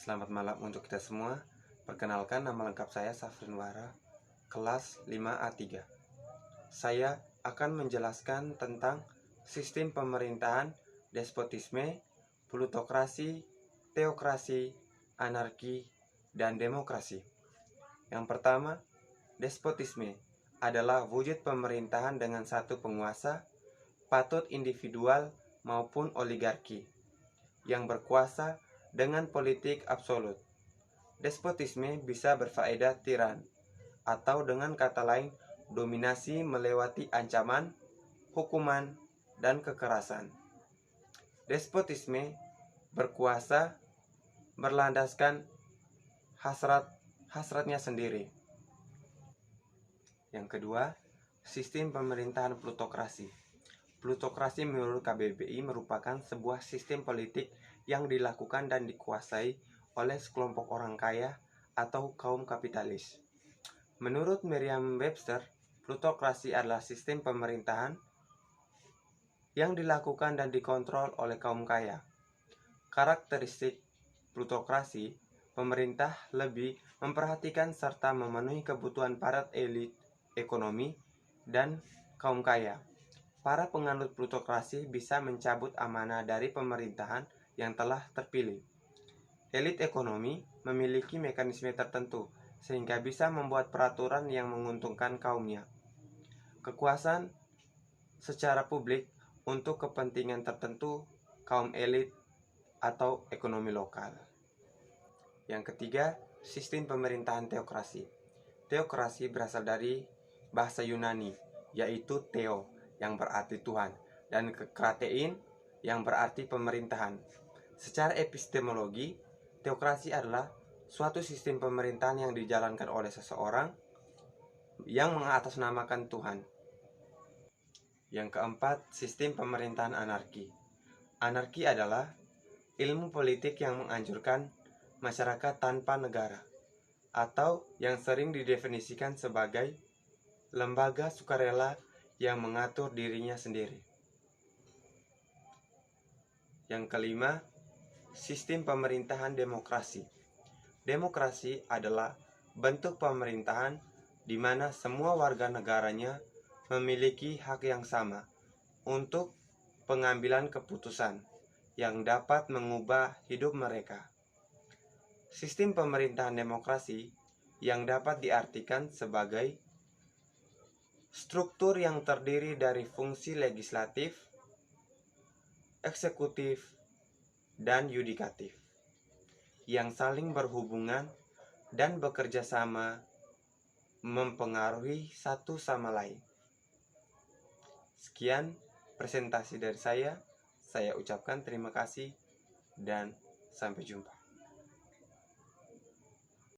Selamat malam untuk kita semua. Perkenalkan, nama lengkap saya Safrin Wara, kelas 5A3. Saya akan menjelaskan tentang sistem pemerintahan, despotisme, plutokrasi, teokrasi, anarki, dan demokrasi. Yang pertama, despotisme adalah wujud pemerintahan dengan satu penguasa, patut individual maupun oligarki, yang berkuasa dengan politik absolut. Despotisme bisa berfaedah tiran, atau dengan kata lain, dominasi melewati ancaman, hukuman, dan kekerasan. Despotisme berkuasa berlandaskan hasratnya sendiri. Yang kedua, sistem pemerintahan plutokrasi. Plutokrasi menurut KBBI merupakan sebuah sistem politik yang dilakukan dan dikuasai oleh sekelompok orang kaya atau kaum kapitalis. Menurut Merriam-Webster, plutokrasi adalah sistem pemerintahan yang dilakukan dan dikontrol oleh kaum kaya. Karakteristik plutokrasi, pemerintah lebih memperhatikan serta memenuhi kebutuhan para elit ekonomi dan kaum kaya. Para penganut plutokrasi bisa mencabut amanah dari pemerintahan yang telah terpilih. Elit ekonomi memiliki mekanisme tertentu sehingga bisa membuat peraturan yang menguntungkan kaumnya. Kekuasaan secara publik untuk kepentingan tertentu kaum elit atau ekonomi lokal. Yang ketiga, sistem pemerintahan teokrasi. Teokrasi berasal dari bahasa Yunani, yaitu theo yang berarti Tuhan dan kratein yang berarti pemerintahan. Secara epistemologi, teokrasi adalah suatu sistem pemerintahan yang dijalankan oleh seseorang yang mengatasnamakan Tuhan. Yang keempat, sistem pemerintahan anarki. Anarki adalah ilmu politik yang menganjurkan masyarakat tanpa negara, atau yang sering didefinisikan sebagai lembaga sukarela yang mengatur dirinya sendiri. Yang kelima, sistem pemerintahan demokrasi. Demokrasi adalah bentuk pemerintahan di mana semua warga negaranya memiliki hak yang sama untuk pengambilan keputusan yang dapat mengubah hidup mereka. Sistem pemerintahan demokrasi yang dapat diartikan sebagai struktur yang terdiri dari fungsi legislatif, eksekutif, dan yudikatif yang saling berhubungan dan bekerja sama mempengaruhi satu sama lain. Sekian presentasi dari saya ucapkan terima kasih dan sampai jumpa.